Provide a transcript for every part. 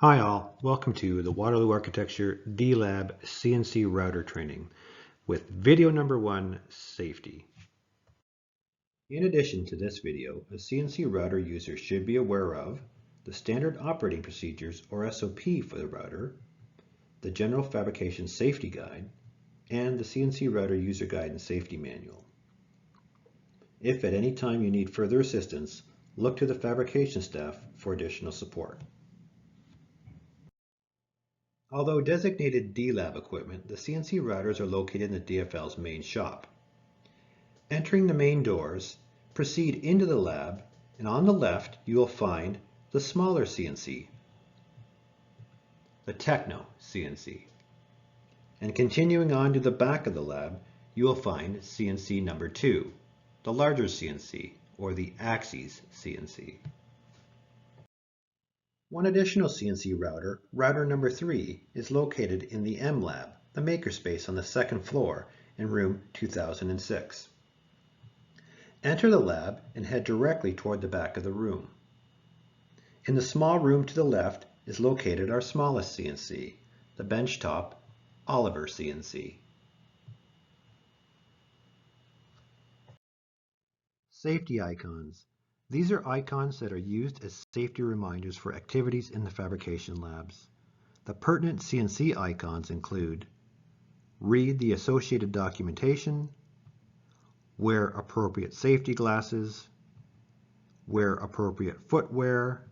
Hi all, welcome to the Waterloo Architecture dlab CNC router training with video number 1, safety. In addition to this video, a CNC router user should be aware of the standard operating procedures or SOP for the router, the general fabrication safety guide, and the CNC router user guide and safety manual. If at any time you need further assistance, look to the fabrication staff for additional support. Although designated dlab equipment, the CNC routers are located in the DFL's main shop. Entering the main doors, proceed into the lab, and on the left you will find the smaller CNC, the Techno CNC. And continuing on to the back of the lab, you will find CNC number 2, the larger CNC, or the Axis CNC. One additional CNC router, router number 3, is located in the M Lab, the makerspace on the second floor in room 2006. Enter the lab and head directly toward the back of the room. In the small room to the left is located our smallest CNC, the benchtop Oliver CNC. Safety icons. These are icons that are used as safety reminders for activities in the fabrication labs. The pertinent CNC icons include read the associated documentation, wear appropriate safety glasses, wear appropriate footwear,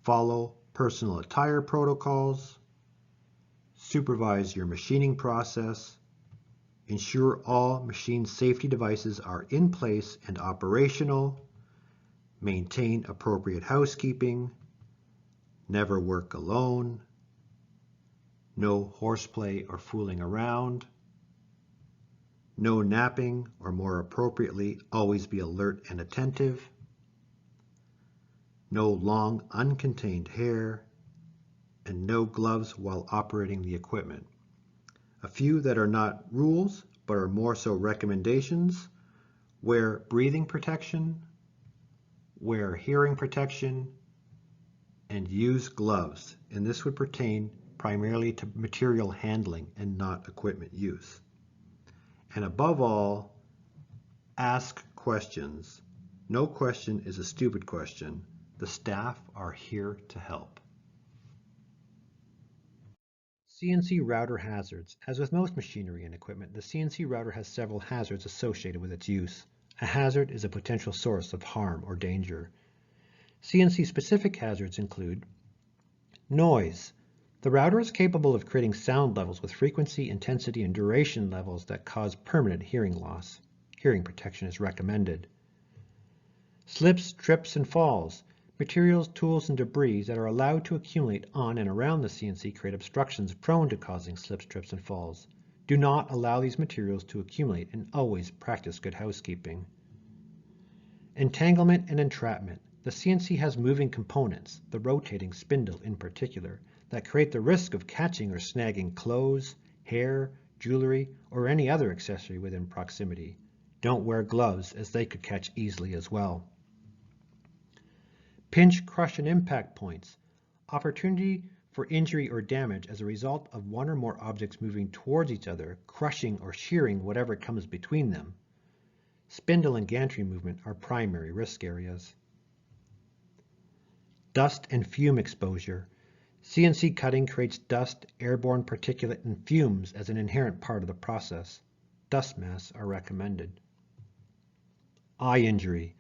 follow personal attire protocols, supervise your machining process, ensure all machine safety devices are in place and operational, maintain appropriate housekeeping, never work alone, no horseplay or fooling around, no napping, or more appropriately, always be alert and attentive, no long uncontained hair, and no gloves while operating the equipment. A few that are not rules, but are more so recommendations: wear breathing protection, wear hearing protection, and use gloves. And this would pertain primarily to material handling and not equipment use. And above all, ask questions. No question is a stupid question. The staff are here to help. CNC router hazards. As with most machinery and equipment, the CNC router has several hazards associated with its use. A hazard is a potential source of harm or danger. CNC-specific hazards include noise. The router is capable of creating sound levels with frequency, intensity, and duration levels that cause permanent hearing loss. Hearing protection is recommended. Slips, trips, and falls. Materials, tools, and debris that are allowed to accumulate on and around the CNC create obstructions prone to causing slips, trips, and falls. Do not allow these materials to accumulate, and always practice good housekeeping. Entanglement and entrapment. The CNC has moving components, the rotating spindle in particular, that create the risk of catching or snagging clothes, hair, jewelry, or any other accessory within proximity. Don't wear gloves, as they could catch easily as well. Pinch, crush, and impact points. Opportunity for injury or damage as a result of one or more objects moving towards each other, crushing or shearing whatever comes between them. Spindle and gantry movement are primary risk areas. Dust and fume exposure. CNC cutting creates dust, airborne particulate, and fumes as an inherent part of the process. Dust masks are recommended. Eye injury.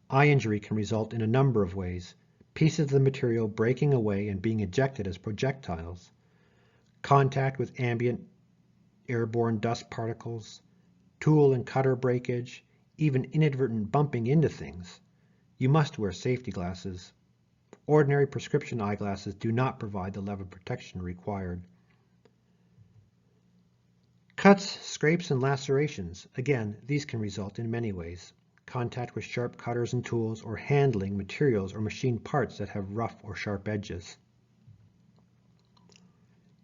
Eye injury can result in a number of ways: pieces of the material breaking away and being ejected as projectiles, contact with ambient airborne dust particles, tool and cutter breakage, even inadvertent bumping into things. You must wear safety glasses. Ordinary prescription eyeglasses do not provide the level of protection required. Cuts, scrapes, and lacerations. Again, these can result in many ways: contact with sharp cutters and tools, or handling materials or machine parts that have rough or sharp edges.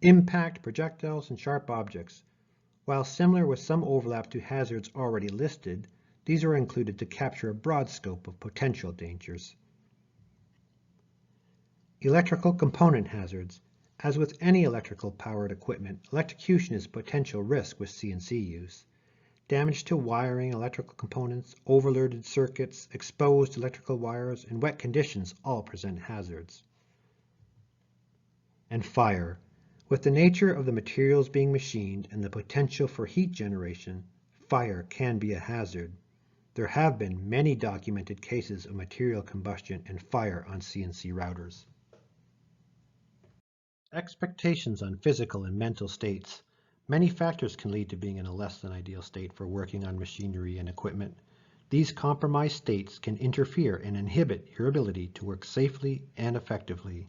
Impact, projectiles, and sharp objects. While similar with some overlap to hazards already listed, these are included to capture a broad scope of potential dangers. Electrical component hazards. As with any electrical powered equipment, electrocution is a potential risk with CNC use. Damage to wiring, electrical components, overloaded circuits, exposed electrical wires, and wet conditions all present hazards. And fire. With the nature of the materials being machined and the potential for heat generation, fire can be a hazard. There have been many documented cases of material combustion and fire on CNC routers. Expectations on physical and mental states. Many factors can lead to being in a less than ideal state for working on machinery and equipment. These compromised states can interfere and inhibit your ability to work safely and effectively.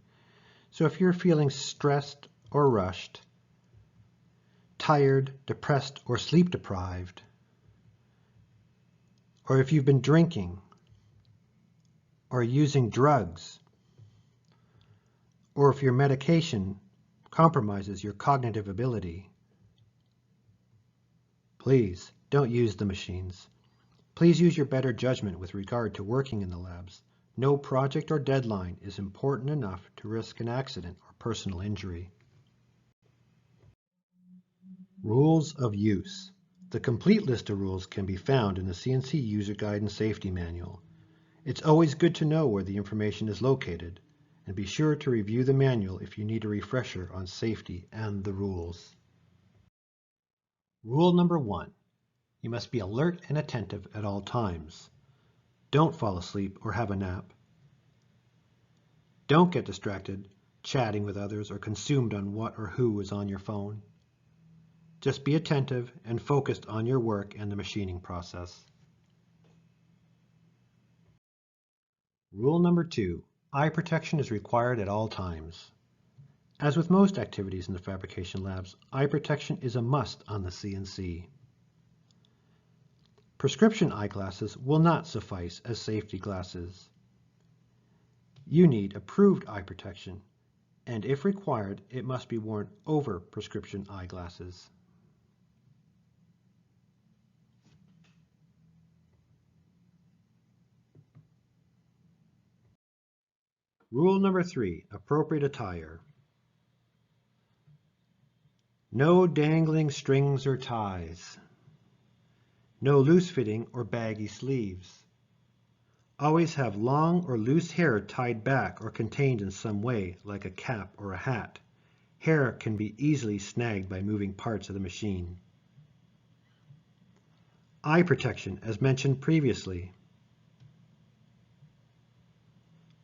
So if you're feeling stressed or rushed, tired, depressed, or sleep deprived, or if you've been drinking or using drugs, or if your medication compromises your cognitive ability, please don't use the machines. Please use your better judgment with regard to working in the labs. No project or deadline is important enough to risk an accident or personal injury. Rules of use. The complete list of rules can be found in the CNC User Guide and Safety Manual. It's always good to know where the information is located, and be sure to review the manual if you need a refresher on safety and the rules. Rule number 1. You must be alert and attentive at all times. Don't fall asleep or have a nap. Don't get distracted, chatting with others, or consumed on what or who is on your phone. Just be attentive and focused on your work and the machining process. Rule number 2. Eye protection is required at all times. As with most activities in the fabrication labs, eye protection is a must on the CNC. Prescription eyeglasses will not suffice as safety glasses. You need approved eye protection, and if required, it must be worn over prescription eyeglasses. Rule number 3, appropriate attire. No dangling strings or ties. No loose-fitting or baggy sleeves. Always have long or loose hair tied back or contained in some way, like a cap or a hat. Hair can be easily snagged by moving parts of the machine. Eye protection, as mentioned previously.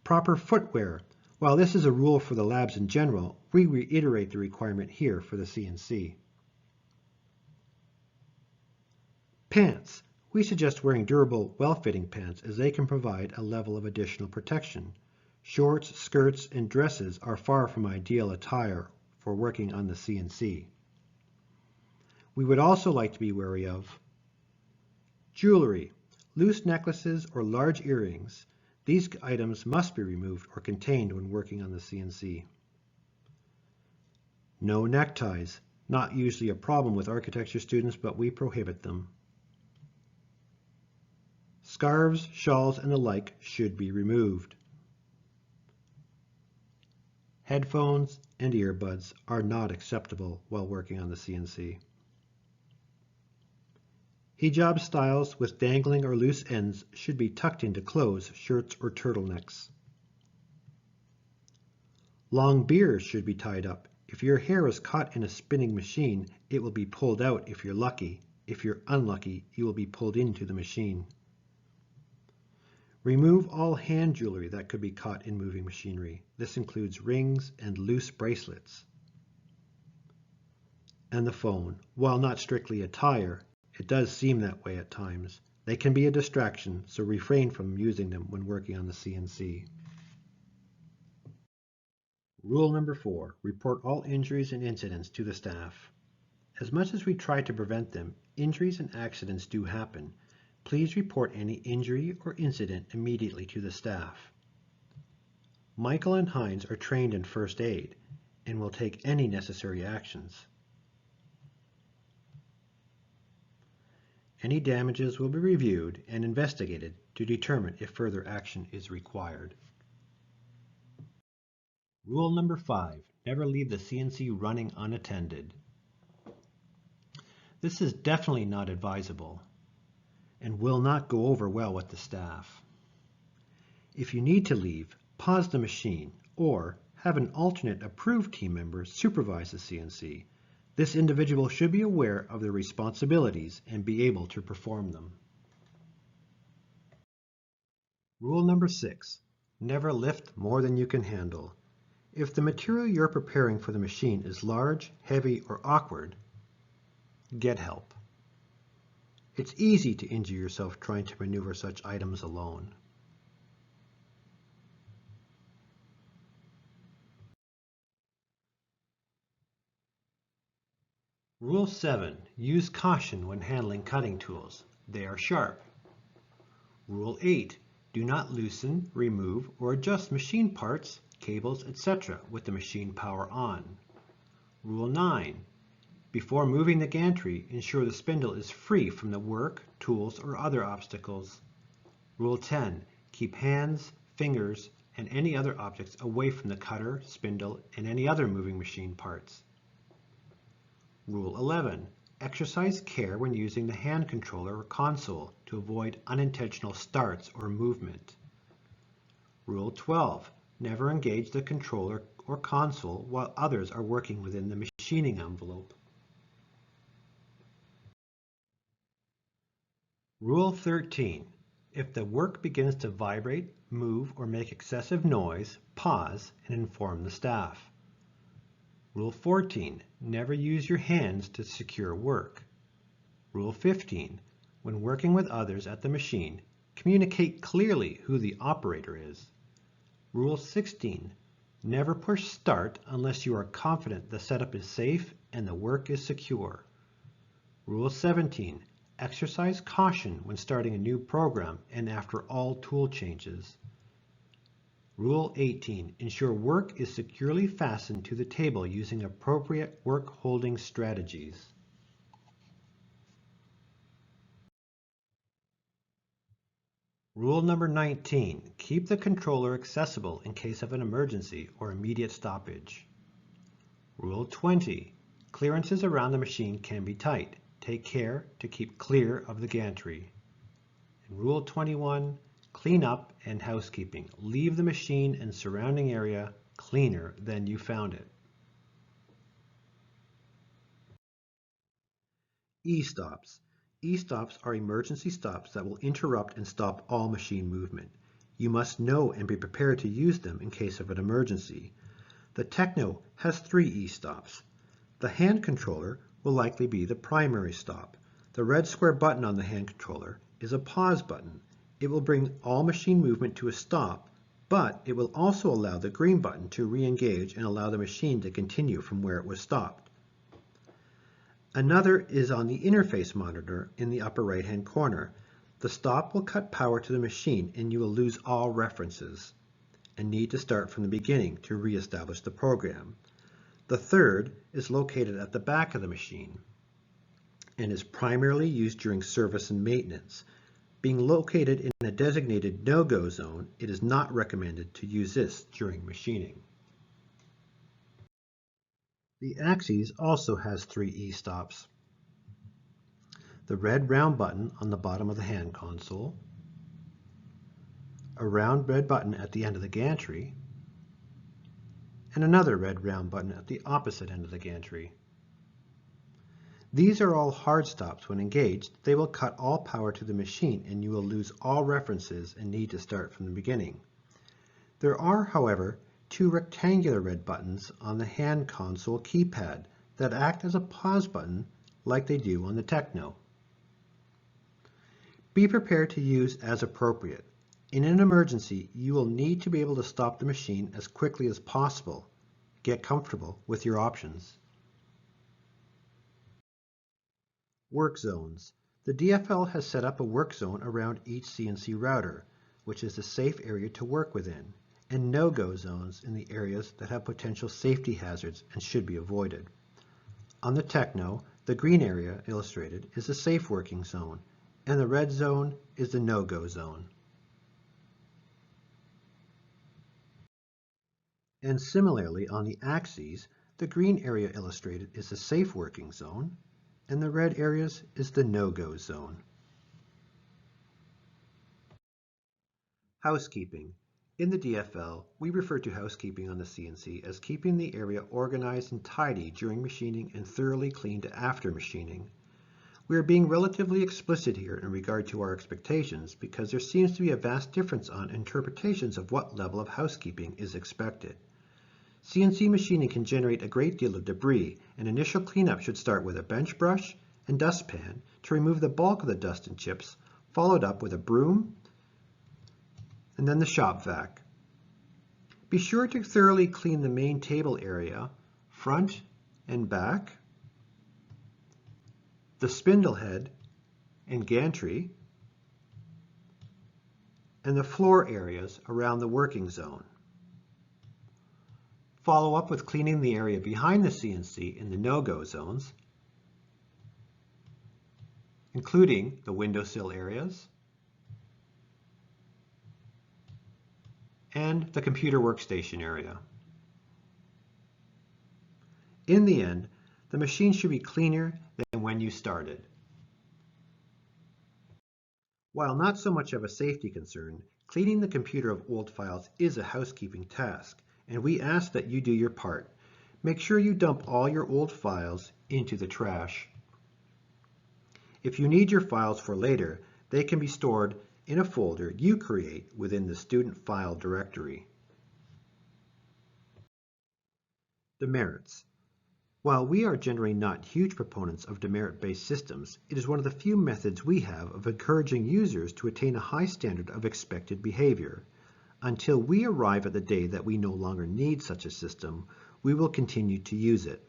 Proper footwear. While this is a rule for the labs in general, we reiterate the requirement here for the CNC. Pants. We suggest wearing durable, well-fitting pants as they can provide a level of additional protection. Shorts, skirts, and dresses are far from ideal attire for working on the CNC. We would also like to be wary of jewelry. Loose necklaces or large earrings. These items must be removed or contained when working on the CNC. No neckties. Not usually a problem with architecture students, but we prohibit them. Scarves, shawls, and the like should be removed. Headphones and earbuds are not acceptable while working on the CNC. Hijab styles with dangling or loose ends should be tucked into clothes, shirts, or turtlenecks. Long beards should be tied up. If your hair is caught in a spinning machine, it will be pulled out if you're lucky. If you're unlucky, you will be pulled into the machine. Remove all hand jewelry that could be caught in moving machinery. This includes rings and loose bracelets. And the phone. While not strictly attire, it does seem that way at times. They can be a distraction, so refrain from using them when working on the CNC. Rule number 4, report all injuries and incidents to the staff. As much as we try to prevent them, injuries and accidents do happen. Please report any injury or incident immediately to the staff. Michael and Heinz are trained in first aid and will take any necessary actions. Any damages will be reviewed and investigated to determine if further action is required. Rule number 5, never leave the CNC running unattended. This is definitely not advisable and will not go over well with the staff. If you need to leave, pause the machine or have an alternate approved team member supervise the CNC. This individual should be aware of their responsibilities and be able to perform them. Rule number 6, never lift more than you can handle. If the material you're preparing for the machine is large, heavy, or awkward, get help. It's easy to injure yourself trying to maneuver such items alone. Rule 7, use caution when handling cutting tools. They are sharp. Rule 8, do not loosen, remove, or adjust machine parts, cables, etc. with the machine power on. Rule 9, before moving the gantry, ensure the spindle is free from the work, tools, or other obstacles. Rule 10, keep hands, fingers, and any other objects away from the cutter, spindle, and any other moving machine parts. Rule 11, exercise care when using the hand controller or console to avoid unintentional starts or movement. Rule 12, never engage the controller or console while others are working within the machining envelope. Rule 13, if the work begins to vibrate, move, or make excessive noise, pause and inform the staff. Rule 14, never use your hands to secure work. Rule 15, when working with others at the machine, communicate clearly who the operator is. Rule 16, never push start unless you are confident the setup is safe and the work is secure. Rule 17, exercise caution when starting a new program and after all tool changes. Rule 18, ensure work is securely fastened to the table using appropriate work holding strategies. Rule number 19, keep the controller accessible in case of an emergency or immediate stoppage. Rule 20, clearances around the machine can be tight. Take care to keep clear of the gantry. And Rule 21, clean up and housekeeping. Leave the machine and surrounding area cleaner than you found it. E-stops. E-stops are emergency stops that will interrupt and stop all machine movement. You must know and be prepared to use them in case of an emergency. The Techno has 3 E-stops. The hand controller will likely be the primary stop. The red square button on the hand controller is a pause button. It will bring all machine movement to a stop, but it will also allow the green button to re-engage and allow the machine to continue from where it was stopped. Another is on the interface monitor in the upper right-hand corner. The stop will cut power to the machine and you will lose all references and need to start from the beginning to re-establish the program. The third is located at the back of the machine and is primarily used during service and maintenance. Being located in a designated no-go zone, it is not recommended to use this during machining. The Axes also has 3 E-stops. The red round button on the bottom of the hand console, a round red button at the end of the gantry, and another red round button at the opposite end of the gantry. These are all hard stops. When engaged, they will cut all power to the machine and you will lose all references and need to start from the beginning. There are, however, 2 rectangular red buttons on the hand console keypad that act as a pause button like they do on the Techno. Be prepared to use as appropriate. In an emergency, you will need to be able to stop the machine as quickly as possible. Get comfortable with your options. Work zones. The DFL has set up a work zone around each CNC router, which is a safe area to work within, and no-go zones in the areas that have potential safety hazards and should be avoided. On the Techno, the green area illustrated is the safe working zone, and the red zone is the no-go zone. And similarly, on the axes, the green area illustrated is the safe working zone, and the red areas is the no-go zone. Housekeeping. In the DFL, we refer to housekeeping on the CNC as keeping the area organized and tidy during machining and thoroughly cleaned after machining. We are being relatively explicit here in regard to our expectations because there seems to be a vast difference on interpretations of what level of housekeeping is expected. CNC machining can generate a great deal of debris, and initial cleanup should start with a bench brush and dustpan to remove the bulk of the dust and chips, followed up with a broom and then the shop vac. Be sure to thoroughly clean the main table area, front and back, the spindle head and gantry, and the floor areas around the working zone. Follow up with cleaning the area behind the CNC in the no-go zones, including the windowsill areas and the computer workstation area. In the end, the machine should be cleaner than when you started. While not so much of a safety concern, cleaning the computer of old files is a housekeeping task, and we ask that you do your part. Make sure you dump all your old files into the trash. If you need your files for later, they can be stored in a folder you create within the student file directory. Demerits. While we are generally not huge proponents of demerit-based systems, it is one of the few methods we have of encouraging users to attain a high standard of expected behavior. Until we arrive at the day that we no longer need such a system, we will continue to use it.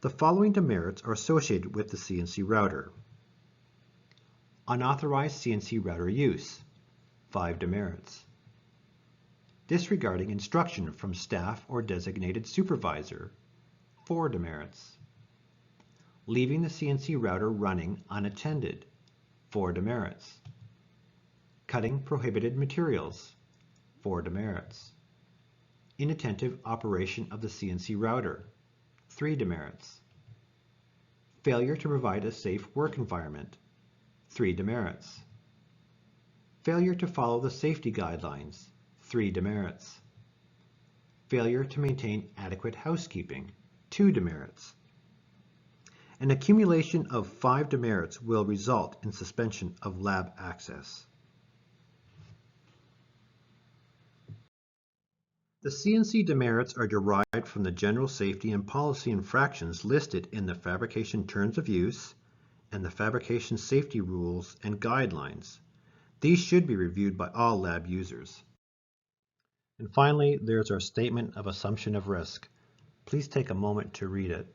The following demerits are associated with the CNC router. Unauthorized CNC router use, 5 demerits. Disregarding instruction from staff or designated supervisor, 4 demerits. Leaving the CNC router running unattended, 4 demerits. Cutting prohibited materials, 4 demerits. Inattentive operation of the CNC router, 3 demerits. Failure to provide a safe work environment, 3 demerits. Failure to follow the safety guidelines, 3 demerits. Failure to maintain adequate housekeeping, 2 demerits. An accumulation of 5 demerits will result in suspension of lab access. The CNC demerits are derived from the general safety and policy infractions listed in the Fabrication Terms of Use and the Fabrication Safety Rules and Guidelines. These should be reviewed by all lab users. And finally, there's our Statement of Assumption of Risk. Please take a moment to read it.